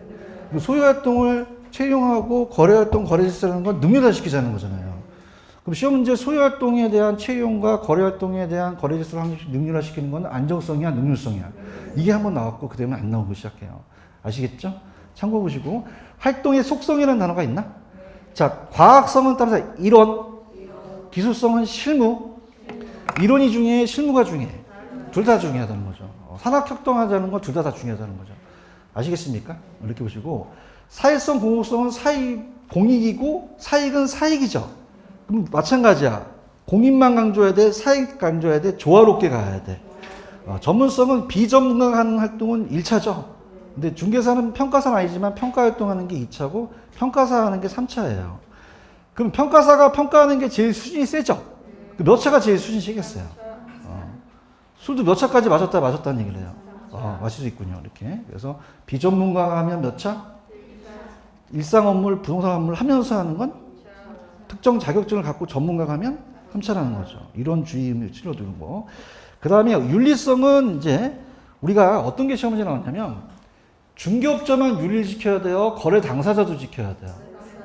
[SPEAKER 1] 소유활동을 채용하고 거래활동, 거래질서라는 건 능률화 시키자는 거잖아요. 그럼 시험 문제 소유활동에 대한 채용과 거래활동에 대한 거래질서를 항상 능률화 시키는 건 안정성이야, 능률성이야. 이게 한번 나왔고 그 다음에 안 나오기 시작해요. 아시겠죠? 참고 보시고. 활동의 속성이라는 단어가 있나? 자, 과학성은 따라서 이론, 기술성은 실무. 이론이 중요해, 실무가 중요해. 둘 다 중요하다는 거죠. 산학협동하자는 건 둘 다 중요하다는 거죠. 아시겠습니까? 이렇게 보시고. 사회성, 공익성은 공익이고 사익은 사익이죠. 그럼 마찬가지야. 공익만 강조해야 돼, 사익 강조해야 돼, 조화롭게 가야 돼. 전문성은 비전문가가 하는 활동은 1차죠. 근데 중개사는 평가사는 아니지만 평가 활동하는 게 2차고 평가사 하는 게 3차예요. 그럼 평가사가 평가하는 게 제일 수준이 세죠? 몇 차가 제일 수준이 세겠어요? 술도 몇 차까지 마셨다는 얘기를 해요. 마실 수 있군요. 이렇게. 그래서 비전문가가 하면 몇 차? 일상 업무를 부동산 업무를 하면서 하는 건 특정 자격증을 갖고 전문가가 하면 3차라는 거죠. 이론주의 치료되는 거. 그 다음에 윤리성은 이제 우리가 어떤 게 시험 문제 나왔냐면 중개업자만 윤리를 지켜야 돼요. 거래 당사자도 지켜야 돼요.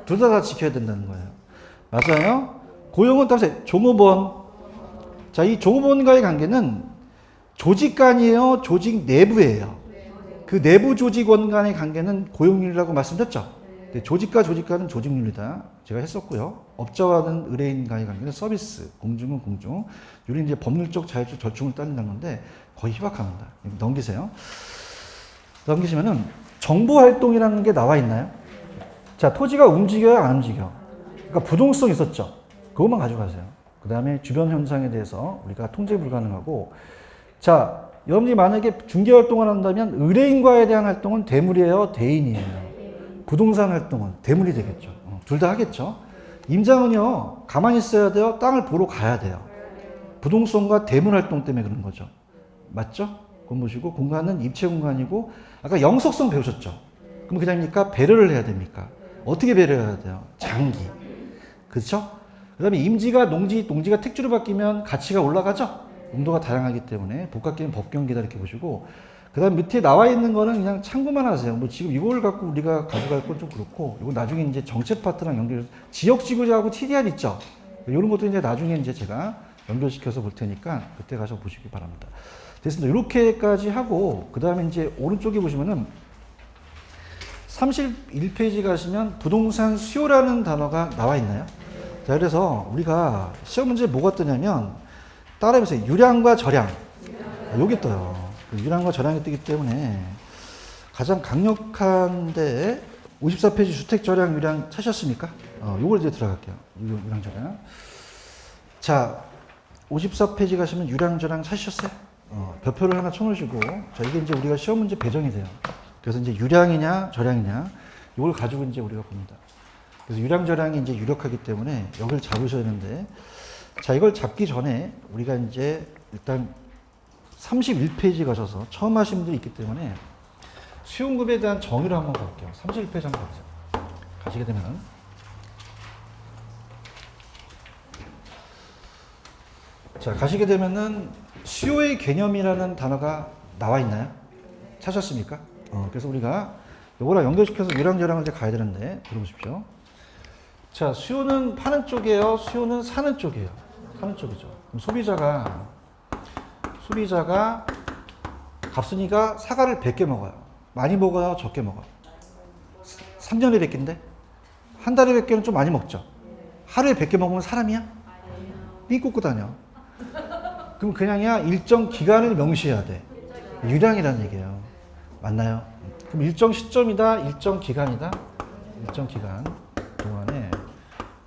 [SPEAKER 1] 둘 다 지켜야 된다는 거예요. 맞아요? 고용은 따라서 종업원. 자, 이 종업원과의 관계는 조직 간이에요? 조직 내부예요? 그 내부 조직원 간의 관계는 고용윤리라고 말씀드렸죠? 조직과 조직 간은 조직윤리다. 제가 했었고요. 업자와는 의뢰인 간의 관계는 서비스, 공중은 공중. 윤리는 이제 법률적 자율적 절충을 따른다는 건데 거의 희박합니다. 넘기세요. 넘기시면은 정보활동이라는 게 나와 있나요? 자, 토지가 움직여요, 안 움직여? 그러니까 부동성 있었죠? 그것만 가져가세요. 그 다음에 주변 현상에 대해서 우리가 통제 불가능하고, 자, 여러분들이 만약에 중개활동을 한다면 의뢰인과에 대한 활동은 대물이에요, 대인이에요? 부동산 활동은 대물이 되겠죠. 둘 다 하겠죠. 임장은요, 가만히 있어야 돼요, 땅을 보러 가야 돼요. 부동성과 대물 활동 때문에 그런 거죠. 맞죠? 그건 보시고, 공간은 입체 공간이고, 아까 영속성 배우셨죠? 그럼 그 다음이니까 배려를 해야 됩니까? 어떻게 배려해야 돼요? 장기. 그렇죠? 그 다음에 임지가 농지가 택지로 바뀌면 가치가 올라가죠? 용도가 다양하기 때문에 복합계는 법경기다 이렇게 보시고, 그 다음 밑에 나와 있는 거는 그냥 참고만 하세요. 뭐 지금 이걸 갖고 우리가 가져갈 건 좀 그렇고, 이거 나중에 이제 정책 파트랑 연결해서 지역지구제하고 TDR 있죠? 이런 것도 이제 나중에 이제 제가 연결시켜서 볼 테니까 그때 가서 보시기 바랍니다. 됐습니다. 이렇게까지 하고, 그 다음에 이제 오른쪽에 보시면은 31페이지 가시면 부동산 수요라는 단어가 나와 있나요? 자, 그래서 우리가 시험 문제에 뭐가 뜨냐면, 따라해보세요. 유량과 저량. 여기 떠요. 유량과 저량이 뜨기 때문에 가장 강력한데 54페이지 주택 저량 유량 찾으셨습니까? 요걸 이제 들어갈게요. 유량 저량. 자, 54페이지 가시면 유량 저량 찾으셨어요? 별표를 하나 쳐놓으시고, 자, 이게 이제 우리가 시험 문제 배정이 돼요. 그래서 이제 유량이냐 저량이냐 이걸 가지고 이제 우리가 봅니다. 그래서 유량 저량이 이제 유력하기 때문에 여기를 잡으셔야 되는데, 자, 이걸 잡기 전에 우리가 이제 일단 31페이지 가셔서 처음 하신 분들이 있기 때문에 수용급에 대한 정의를 한번 볼게요. 31페이지 한번 가보세요. 가시게 되면 자, 가시게 되면은 수요의 개념이라는 단어가 나와 있나요? 찾았습니까? 그래서 우리가 요거랑 연결시켜서 유량저량을 이제 가야 되는데 들어보십시오. 자, 수요는 파는 쪽이에요? 수요는 사는 쪽이에요? 사는 쪽이죠. 그럼 소비자가 갑순이가 사과를 100개 먹어요. 많이 먹어요? 적게 먹어요? 3년에 100개인데? 한 달에 100개는 좀 많이 먹죠? 하루에 100개 먹으면 사람이야? 삥 꽂고 다녀. 그럼 그냥이야 일정 기간을 명시해야 돼. 유량이라는 얘기예요. 맞나요? 그럼 일정 시점이다, 일정 기간이다, 일정 기간 동안에.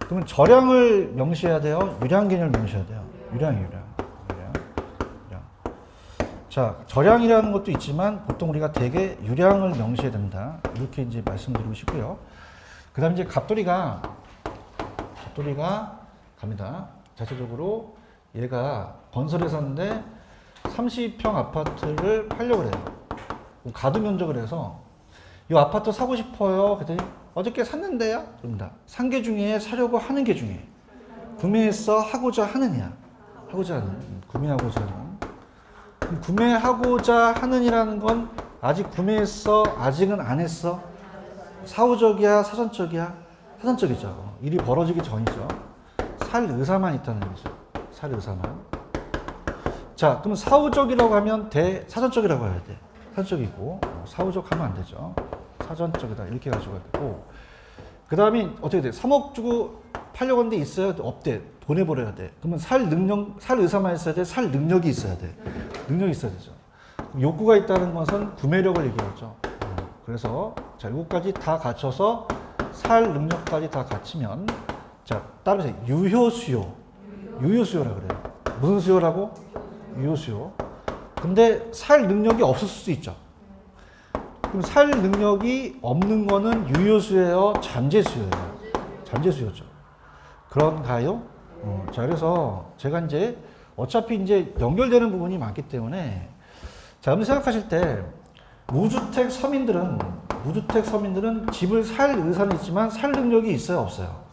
[SPEAKER 1] 그러면 저량을 명시해야 돼요, 유량 개념을 명시해야 돼요. 유량. 자, 저량이라는 것도 있지만 보통 우리가 대개 유량을 명시해야 된다. 이렇게 이제 말씀드리고 싶고요. 그 다음에 이제 갑돌이가 갑니다. 자체적으로 얘가 건설에 샀는데 30평 아파트를 팔려고 그래요. 가두 면적을 해서 이 아파트 사고 싶어요. 그랬더니 어저께 샀는데요? 그럽니다. 산 게 중에 사려고 하는 게 중에 구매해서 하고자 하느냐? 하고자 하는, 구매하고자 하는. 그럼 구매하고자 하는이라는 건 아직 구매했어? 아직은 안 했어? 사후적이야? 사전적이야? 사전적이죠. 일이 벌어지기 전이죠. 살 의사만 있다는 거죠. 살 의사만. 자, 그럼 사후적이라고 하면 돼? 사전적이라고 해야 돼? 사전적이고, 사후적 하면 안 되죠. 사전적이다. 이렇게 가지고 되고. 그 다음에 어떻게 돼? 3억 주고 팔려고 하는데 있어야 돼? 없대. 보내버려야 돼. 그러면 살 의사만 있어야 돼? 살 능력이 있어야 돼? 능력이 있어야 되죠. 욕구가 있다는 것은 구매력을 얘기하죠. 그래서 자, 이것까지 다 갖춰서 살 능력까지 다 갖추면 자, 따라서 유효 수요. 유효 수요라 그래요. 무슨 수요라고? 유효 수요. 근데 살 능력이 없을 수도 있죠. 그럼 살 능력이 없는 거는 유효 수요예요? 잠재 수요예요? 잠재 수요죠. 그런가요? 자, 그래서 제가 이제 어차피 이제 연결되는 부분이 많기 때문에 자, 여러분 생각하실 때 무주택 서민들은 집을 살 의사는 있지만 살 능력이 있어요, 없어요?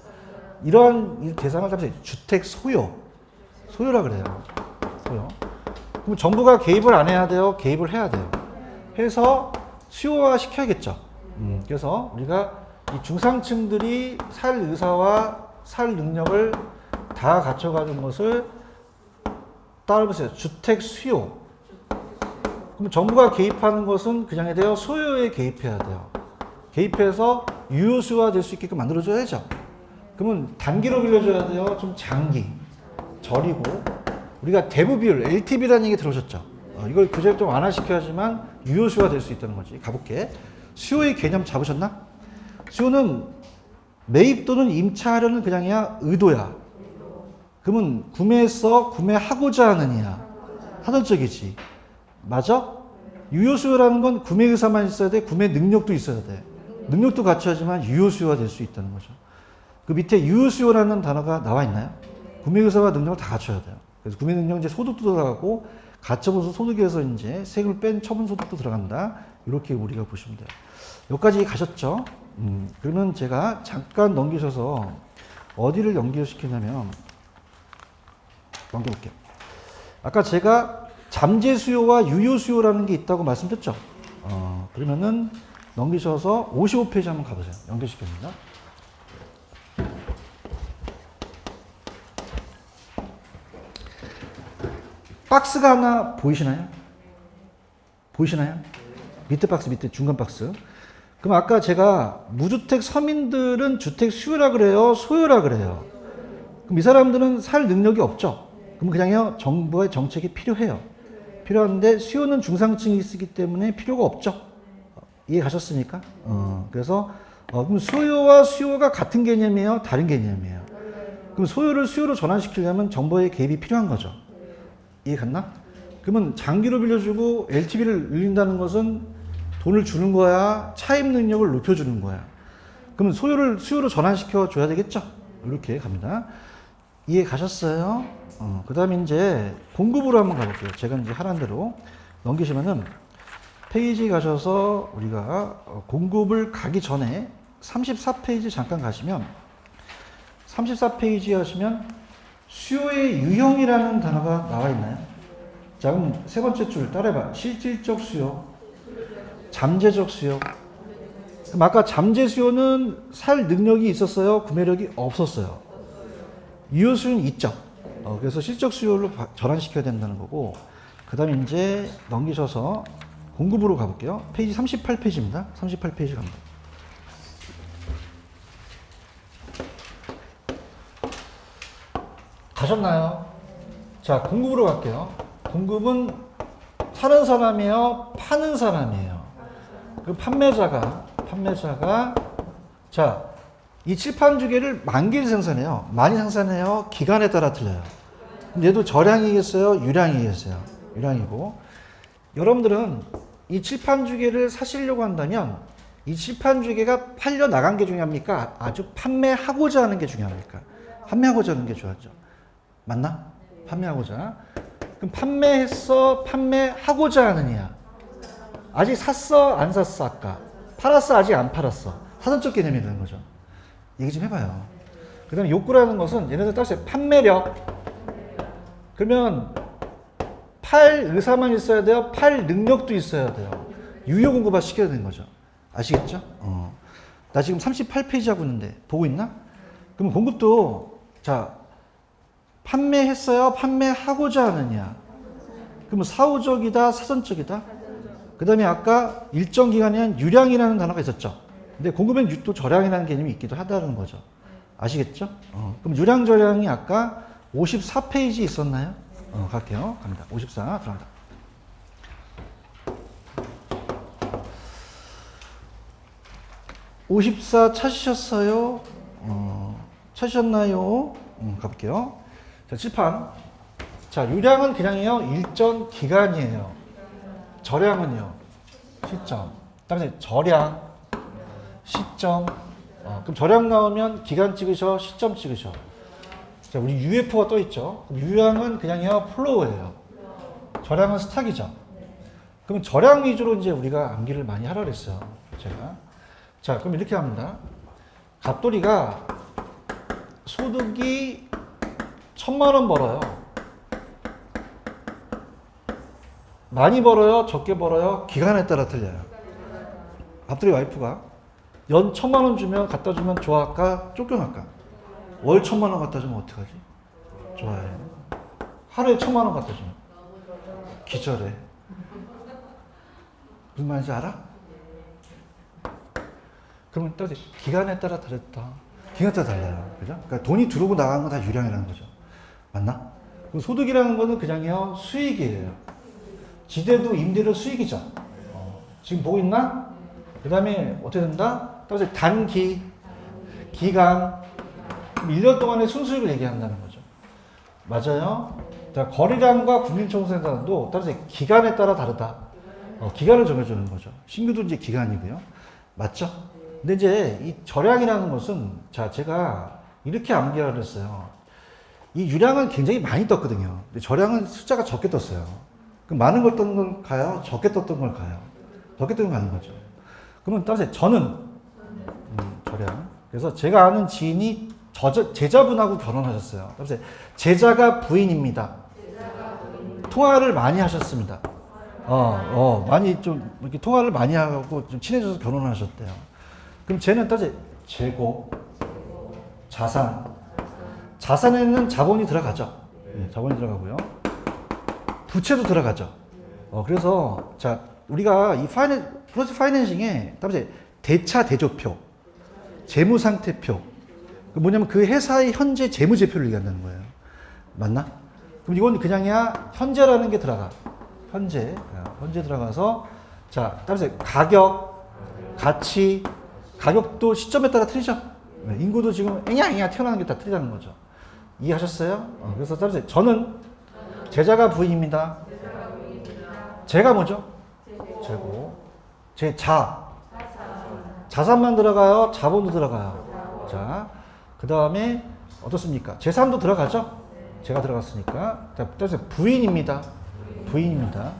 [SPEAKER 1] 이러한 대상을 따라서 주택 소요라 그래요. 소요. 그럼 정부가 개입을 안 해야 돼요? 개입을 해야 돼요. 해서 수요화 시켜야겠죠. 그래서 우리가 이 중상층들이 살 의사와 살 능력을 다 갖춰가는 것을 따라보세요. 주택 수요. 그럼 정부가 개입하는 것은 그냥 해야 돼요? 소요에 개입해야 돼요. 개입해서 유효수가 될 수 있게끔 만들어줘야죠. 그러면 단기로 빌려줘야 돼요? 좀 장기. 저리고. 우리가 대부 비율, LTV라는 얘기 들으셨죠? 이걸 규제를 좀 완화시켜야지만 유효수가 될 수 있다는 거지. 가볼게. 수요의 개념 잡으셨나? 수요는 매입 또는 임차하려는 그냥이야? 의도야. 그러면 구매했어? 구매하고자 하느냐? 사전적이지. 맞아? 유효수요라는 건 구매 의사만 있어야 돼? 구매 능력도 있어야 돼. 능력도 갖춰야지만 유효수요가 될 수 있다는 거죠. 그 밑에 유효수요라는 단어가 나와 있나요? 구매 의사와 능력을 다 갖춰야 돼요. 그래서 구매 능력 이제 소득도 들어가고 가처분 소득에서 이제 세금을 뺀 처분 소득도 들어간다. 이렇게 우리가 보시면 돼요. 여기까지 가셨죠? 그러면 제가 잠깐 넘기셔서 어디를 연결시키냐면 넘겨볼게요. 아까 제가 잠재 수요와 유효 수요라는 게 있다고 말씀드렸죠? 그러면은 넘기셔서 55페이지 한번 가보세요. 연결시킵니다. 박스가 하나 보이시나요? 보이시나요? 밑에 박스, 밑에 중간 박스. 그럼 아까 제가 무주택 서민들은 주택 수요라 그래요? 소요라 그래요? 그럼 이 사람들은 살 능력이 없죠? 그럼 그냥요, 정부의 정책이 필요해요. 필요한데 수요는 중상층이 쓰기 때문에 필요가 없죠? 이해 가셨습니까? 그래서 그럼 소요와 수요가 같은 개념이에요? 다른 개념이에요? 그럼 소요를 수요로 전환시키려면 정부의 개입이 필요한 거죠. 이해 갔나? 그러면 장기로 빌려주고 LTV를 늘린다는 것은 돈을 주는 거야? 차입 능력을 높여주는 거야? 그러면 소요를 수요로 전환시켜 줘야 되겠죠? 이렇게 갑니다. 이해 가셨어요? 그 다음에 이제 공급으로 한번 가볼게요. 제가 이제 하라는 대로 넘기시면은 페이지 가셔서 우리가 공급을 가기 전에 34페이지 잠깐 가시면 34페이지 하시면 수요의 유형이라는 단어가 나와 있나요? 자, 그럼 세 번째 줄 따라해봐. 실질적 수요, 잠재적 수요. 그럼 아까 잠재 수요는 살 능력이 있었어요? 구매력이 없었어요? 유효 수요는 있죠. 그래서 실적 수요로 전환시켜야 된다는 거고, 그 다음에 이제 넘기셔서 공급으로 가볼게요. 페이지 38페이지입니다. 38페이지 갑니다. 가셨나요? 자, 공급으로 갈게요. 공급은 사는 사람이에요? 파는 사람이에요? 그 판매자가 자, 이 칠판 주개를 만 개를 생산해요. 많이 생산해요? 기간에 따라 틀려요. 얘도 저량이겠어요? 유량이겠어요? 유량이고. 여러분들은 이 칠판 주개를 사시려고 한다면 이 칠판 주개가 팔려 나간 게 중요합니까? 아주 판매하고자 하는 게 중요합니까? 판매하고자 하는 게 중요하죠. 맞나? 판매하고자. 그럼 판매했어? 판매하고자 하느냐? 아직 샀어? 안 샀어? 아까 팔았어? 아직 안 팔았어? 사전적 개념이 되는 거죠. 얘기 좀 해봐요. 그 다음에 욕구라는 것은 얘네들 따라서 판매력. 그러면 팔 의사만 있어야 돼요? 팔 능력도 있어야 돼요? 유효 공급화 시켜야 되는 거죠. 아시겠죠? 나 지금 38페이지 하고 있는데 보고 있나? 그럼 공급도 자 판매했어요? 판매하고자 하느냐? 그러면 사후적이다? 사전적이다? 그 다음에 아까 일정 기간에는 유량이라는 단어가 있었죠. 근데 공급엔 또 저량이라는 개념이 있기도 하다는 거죠. 아시겠죠? 그럼 유량 저량이 아까 54페이지 있었나요? 갈게요. 갑니다. 54 들어간다. 54 찾으셨어요? 찾으셨나요? 가볼게요. 자, 칠판. 자, 유량은 그냥요, 일정 기간이에요. 저량은요, 시점. 다음에 저량, 시점. 그럼 저량 나오면 기간 찍으셔, 시점 찍으셔. 자, 우리 UFO가 또 있죠. 그럼 유량은 그냥요, 플로우예요. 저량은 스탁이죠. 그럼 저량 위주로 이제 우리가 암기를 많이 하라 그랬어요. 제가. 자, 그럼 이렇게 합니다. 갑돌이가 소득이 1,000만 원 벌어요. 많이 벌어요? 적게 벌어요? 기간에 따라 틀려요. 갑돌이 와이프가 연 1,000만 원 주면 갖다 주면 좋아할까? 쫓겨날까? 월 1,000만 원 갖다 주면 어떡하지? 좋아해. 하루에 1,000만 원 갖다 주면 기절해. 무슨 말인지 알아? 그러면 또 기간에 따라 다르다. 기간에 따라 달라요. 그죠? 그러니까 돈이 들어오고 나가는 건 다 유량이라는 거죠. 맞나? 그리고 소득이라는 거는 그냥요, 수익이에요. 지대도 임대료 수익이죠. 지금 보고 있나? 그 다음에 어떻게 된다? 따라서 단기, 기간, 1년 동안의 순수익을 얘기한다는 거죠. 맞아요? 자, 거래량과 국민총생산도 따라서 기간에 따라 다르다. 기간을 정해주는 거죠. 신규도 이제 기간이고요. 맞죠? 근데 이제 이 저량이라는 것은 자, 제가 이렇게 암기하려 했어요. 이 유량은 굉장히 많이 떴거든요. 근데 저량은 숫자가 적게 떴어요. 그럼 많은 걸 떴던 걸 가요? 적게 떴던 걸 가요? 적게 떴던 걸 가는 거죠. 그러면 따라서 저는 저량. 그래서 제가 아는 지인이 제자분하고 결혼하셨어요. 따라서 제자가 부인입니다. 통화를 많이 하셨습니다. 많이 좀 이렇게 통화를 많이 하고 좀 친해져서 결혼하셨대요. 그럼 쟤는 따지 재고, 자산. 자산에는 자본이 들어가죠. 자본이 들어가고요. 부채도 들어가죠. 그래서 자, 우리가 이 프로젝트 파이낸싱에 따라서 대차 대조표, 재무상태표. 뭐냐면 그 회사의 현재 재무제표를 얘기한다는 거예요. 맞나? 그럼 이건 그냥이야 현재라는 게 들어가. 현재 들어가서 자, 따라서 가격, 가치, 가격도 시점에 따라 틀리죠. 인구도 지금 앵야 태어나는 게 다 틀리다는 거죠. 이해하셨어요? 그래서 따라서 저는 제자가 부인입니다. 제가 뭐죠? 재고. 제 자산만 들어가요? 자본도 들어가요. 자, 그 다음에 어떻습니까? 재산도 들어가죠? 제가 들어갔으니까. 자, 따라서 부인입니다. 부인입니다.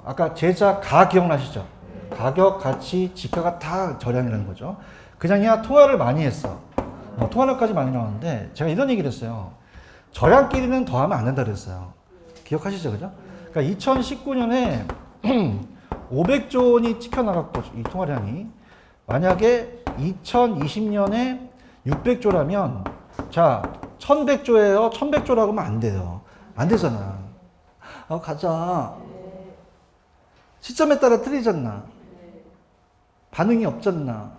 [SPEAKER 1] 아까 제자 가 기억나시죠? 가격, 가치, 지가가 다 저량이라는 거죠. 그냥이야 통화를 많이 했어. 통화량까지 많이 나왔는데 제가 이런 얘기를 했어요. 저량끼리는 더하면 안 된다 그랬어요. 기억하시죠? 그죠? 그러니까 2019년에 500조 원이 찍혀나갔고 이 통화량이 만약에 2020년에 600조라면 자 1100조예요. 1100조라고 하면 안 돼요. 안 되잖아. 가자. 시점에 따라 틀리잖아. 반응이 없잖아.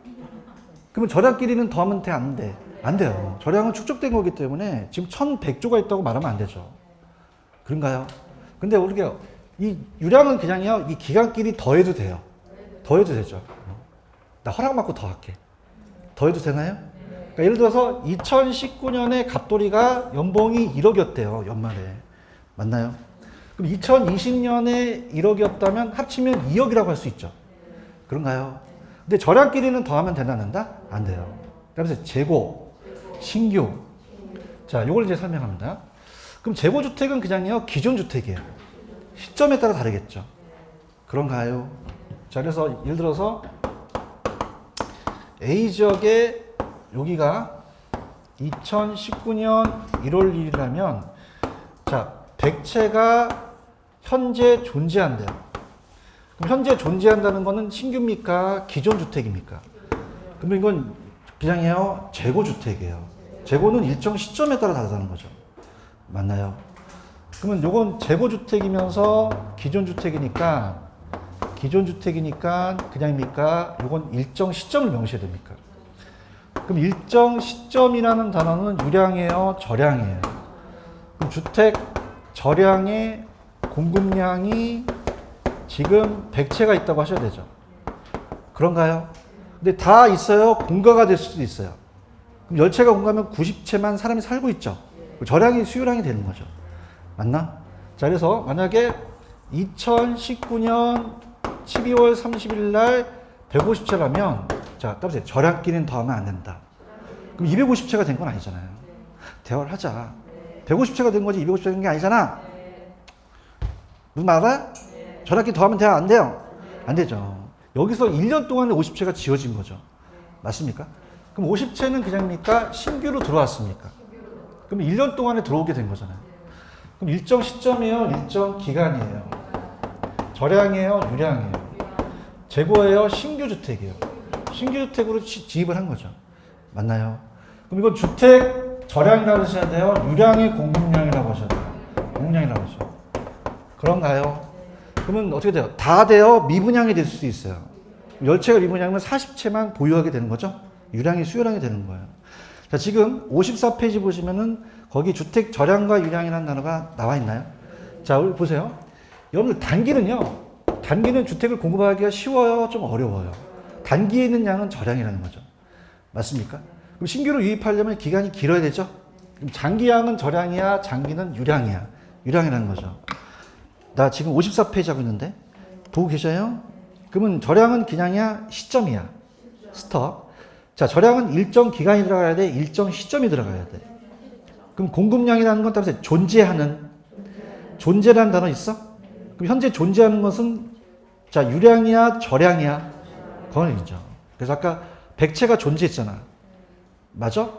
[SPEAKER 1] 그러면 저량끼리는 더하면 돼? 안 돼? 안 돼요. 저량은 축적된 거기 때문에 지금 1100조가 있다고 말하면 안 되죠. 그런가요? 근데 우리가 이 유량은 그냥요, 이 기간끼리 더해도 돼요. 더해도 되죠. 나 허락받고 더 할게. 더해도 되나요? 그러니까 예를 들어서 2019년에 갑돌이가 연봉이 1억이었대요. 연말에. 맞나요? 그럼 2020년에 1억이었다면 합치면 2억이라고 할 수 있죠. 그런가요? 근데 저량끼리는 더하면 되나 안 된다? 안 돼요. 그래서 재고, 신규. 자, 요걸 이제 설명합니다. 그럼 재고주택은 그냥요, 기존주택이에요. 시점에 따라 다르겠죠. 그런가요? 자, 그래서 예를 들어서 A지역에 여기가 2019년 1월 1일이라면 자, 100채가 현재 존재한대요. 그럼 현재 존재한다는 거는 신규입니까? 기존 주택입니까? 그러면 이건 그냥요 재고주택이에요. 재고는 일정 시점에 따라 다르다는 거죠. 맞나요? 그러면 요건 재고주택이면서 기존주택이니까 그냥입니까? 요건 일정 시점을 명시해야 됩니까? 그럼 일정 시점이라는 단어는 유량이에요? 저량이에요? 그럼 주택 저량의 공급량이 지금 100채가 있다고 하셔야 되죠. 그런가요? 근데 다 있어요? 공가가 될 수도 있어요. 그럼 10채가 공가면 90채만 사람이 살고 있죠. 저량이 수요량이 되는 거죠. 맞나? 자, 그래서 만약에 2019년 12월 30일 날 150채라면 자, 따보세요. 저량끼리는 더하면 안 된다. 그럼 250채가 된 건 아니잖아요. 대화를 하자. 150채가 된 거지 250채가 된 게 아니잖아. 무슨 말 알아요? 저량끼리 더하면 대화 안 돼요. 안 되죠. 여기서 1년 동안에 50채가 지어진 거죠. 맞습니까? 그럼 50채는 그냥입니까? 신규로 들어왔습니까? 그럼 1년 동안에 들어오게 된 거잖아요. 그럼 일정 시점이에요? 일정 기간이에요? 저량이에요? 유량이에요? 재고예요? 신규주택이에요? 신규주택으로 지입을 한 거죠. 맞나요? 그럼 이건 주택 저량이라고 하셔야 돼요? 유량의 공급량이라고 하셔야 돼요? 공급량이라고 하죠. 그런가요? 그러면 어떻게 돼요? 다 돼요? 미분양이 될 수도 있어요. 10채가 미분양이면 40채만 보유하게 되는 거죠? 유량이 수요량이 되는 거예요. 자, 지금 54페이지 보시면은 거기 주택 저량과 유량이라는 단어가 나와 있나요? 자, 우리 보세요. 여러분들 단기는 주택을 공급하기가 쉬워요? 좀 어려워요? 단기에 있는 양은 저량이라는 거죠. 맞습니까? 그럼 신규로 유입하려면 기간이 길어야 되죠? 그럼 장기양은 저량이야? 장기는 유량이야? 유량이라는 거죠. 나 지금 54페이지 하고 있는데 보고 계셔요? 그러면 저량은 그냥이야? 시점이야? 스톱. 자, 저량은 일정 기간이 들어가야 돼? 일정 시점이 들어가야 돼? 그럼 공급량이라는 건 따라서 존재라는 단어 있어? 그럼 현재 존재하는 것은 자, 유량이야? 저량이야? 그건 아니죠. 그래서 아까 100채가 존재했잖아. 맞아?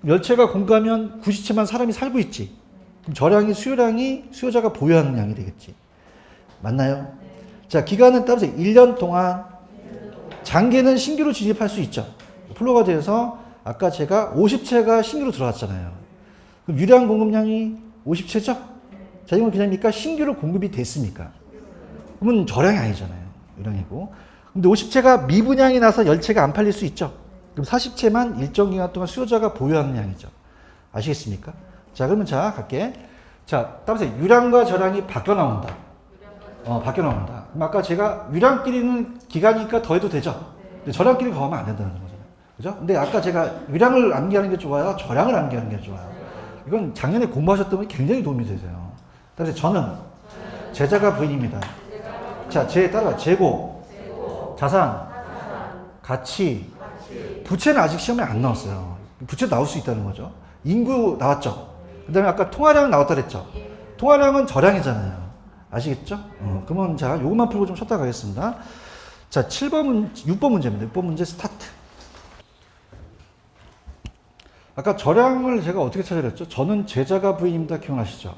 [SPEAKER 1] 10채가 공급하면 90채만 사람이 살고 있지. 그럼 저량이 수요자가 보유하는 양이 되겠지. 맞나요? 자, 기간은 따라서 1년 동안 장기는 신규로 진입할 수 있죠. 플로가 돼서 아까 제가 50채가 신규로 들어왔잖아요. 그럼 유량 공급량이 50채죠? 자, 이건 그냥입니까? 신규로 공급이 됐습니까? 그러면 저량이 아니잖아요. 유량이고. 근데 50채가 미분양이 나서 10채가 안 팔릴 수 있죠. 그럼 40채만 일정 기간 동안 수요자가 보유하는 양이죠. 아시겠습니까? 자, 그러면 자, 갈게. 자, 따라서 유량과 저량이 바뀌어 나온다. 바뀌어 나온다. 그럼 아까 제가 유량끼리는 기간이니까 더해도 되죠? 근데 저량끼리 더하면 안 된다는 거잖아요. 그죠? 근데 아까 제가 유량을 암기하는 게 좋아요? 저량을 암기하는 게 좋아요? 이건 작년에 공부하셨던 분이 굉장히 도움이 되세요. 따라서 저는 제자가 부인입니다. 자, 따라가. 재고, 자산, 가치, 부채는 아직 시험에 안 나왔어요. 부채 나올 수 있다는 거죠. 인구 나왔죠. 그 다음에 아까 통화량 나왔다 그랬죠. 통화량은 저량이잖아요. 아시겠죠? 그러면 자, 요것만 풀고 좀 쉬었다 가겠습니다. 자, 6번 문제입니다. 6번 문제 스타트. 아까 저량을 제가 어떻게 찾아냈죠? 저는 제자가 부인입니다. 기억나시죠?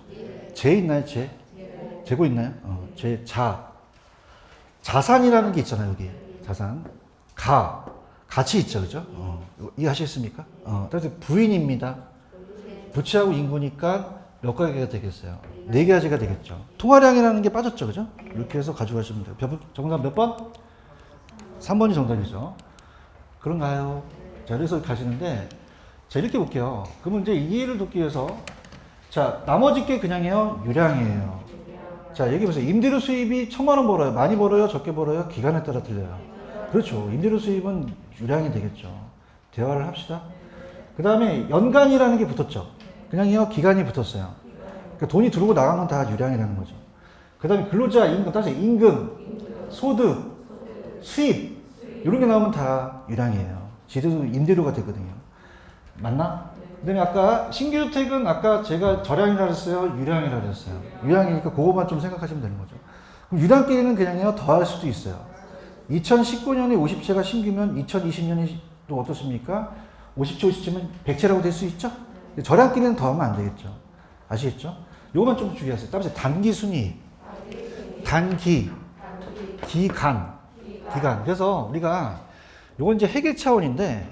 [SPEAKER 1] 제 있나요? 재고 있나요? 자산이라는 게 있잖아요. 여기. 자산. 가치 있죠. 그죠? 이해하시겠습니까? 따라서 부인입니다. 부채하고 인구니까 몇 가지가 되겠어요? 4가지가 되겠죠. 통화량이라는 게 빠졌죠. 그죠? 이렇게 해서 가져가시면 돼요. 정답 몇 번? 3번이 정답이죠. 그런가요? 자, 그래서 가시는데, 자, 이렇게 볼게요. 그러면 이제 이해를 돕기 위해서, 자, 나머지 게 그냥이에요? 유량이에요. 자, 여기 보세요. 임대료 수입이 1,000만 원 벌어요. 많이 벌어요? 적게 벌어요? 기간에 따라 틀려요. 그렇죠. 임대료 수입은 유량이 되겠죠. 대화를 합시다. 그 다음에 연간이라는 게 붙었죠. 그냥이요? 기간이 붙었어요. 그러니까 돈이 들어오고 나간 건 다 유량이라는 거죠. 그 다음에 근로자 임금, 따라서 임금, 소득, 수입, 이런 게 나오면 다 유량이에요. 지대도 임대료가 되거든요. 맞나? 그 다음에 아까 신규주택은 아까 제가 저량이라 그랬어요? 유량이라 그랬어요? 유량이니까 그것만 좀 생각하시면 되는 거죠. 그럼 유량끼리는 그냥요? 더할 수도 있어요. 2019년에 50채가 신규면 2020년이 또 어떻습니까? 50채, 50채면 100채라고 될 수 있죠? 저량끼리는 더하면 안 되겠죠. 아시겠죠? 요것만 좀 주의하세요. 따라서 단기 순이익. 단기, 기간. 그래서 우리가 요건 이제 회계 차원인데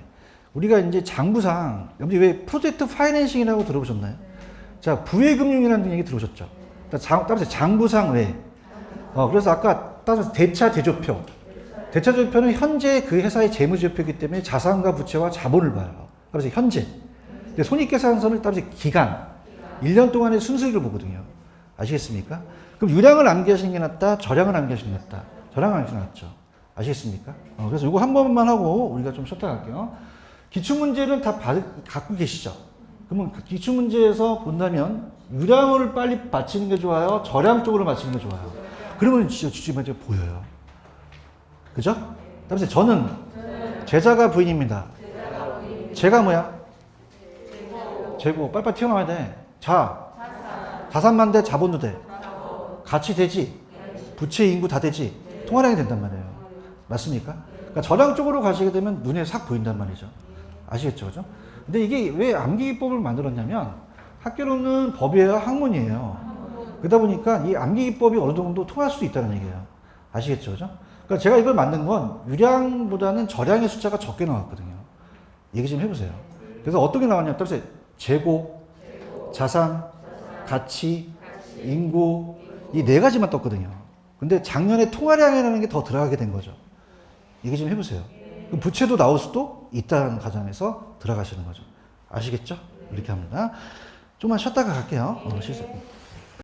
[SPEAKER 1] 우리가 이제 장부상 여기 왜 프로젝트 파이낸싱이라고 들어보셨나요? 자, 부회금융이라는 얘기 들어보셨죠? 따라서 장부상 외. 그래서 아까 따라서 대차대조표. 대차대조표는 현재 그 회사의 재무제표이기 때문에 자산과 부채와 자본을 봐요. 따라서 현재. 근데 손익계산서는 따라서 기간. 1년 동안의 순수익을 보거든요. 아시겠습니까? 그럼 유량을 암기하시는 게 낫다? 절량을 암기하시는 게 낫다? 절량을 암기하시는 게 낫죠. 아시겠습니까? 그래서 이거 한 번만 하고 우리가 좀 쉬었다 갈게요. 기출문제는 다 갖고 계시죠? 그러면 그 기출문제에서 본다면 유량을 빨리 맞히는 게 좋아요? 절량 쪽으로 맞히는 게 좋아요? 그러면 진짜 주집문제 보여요. 그죠? 다음에 저는 제자가 부인입니다. 제가 뭐야? 재고. 빨리빨리 튀어나와야 돼. 자산만 돼, 자본도 돼. 가치 되지. 부채 인구 다 되지. 통화량이 된단 말이에요. 맞습니까? 그러니까 절량 쪽으로 가시게 되면 눈에 싹 보인단 말이죠. 아시겠죠? 그죠? 근데 이게 왜 암기기법을 만들었냐면 학교로는 법이에요? 학문이에요? 그러다 보니까 이 암기기법이 어느 정도 통할 수도 있다는 얘기예요. 아시겠죠? 그죠? 그러니까 제가 이걸 만든 건 유량보다는 절량의 숫자가 적게 나왔거든요. 얘기 좀 해보세요. 그래서 어떻게 나왔냐? 따라서 재고, 자산, 가치, 인구 이 네 가지만 떴거든요. 근데 작년에 통화량이라는 게 더 들어가게 된 거죠. 얘기 좀 해보세요. 그럼 부채도 나올 수도 있다는 가정에서 들어가시는 거죠. 아시겠죠? 이렇게 합니다. 좀만 쉬었다가 갈게요. 실수.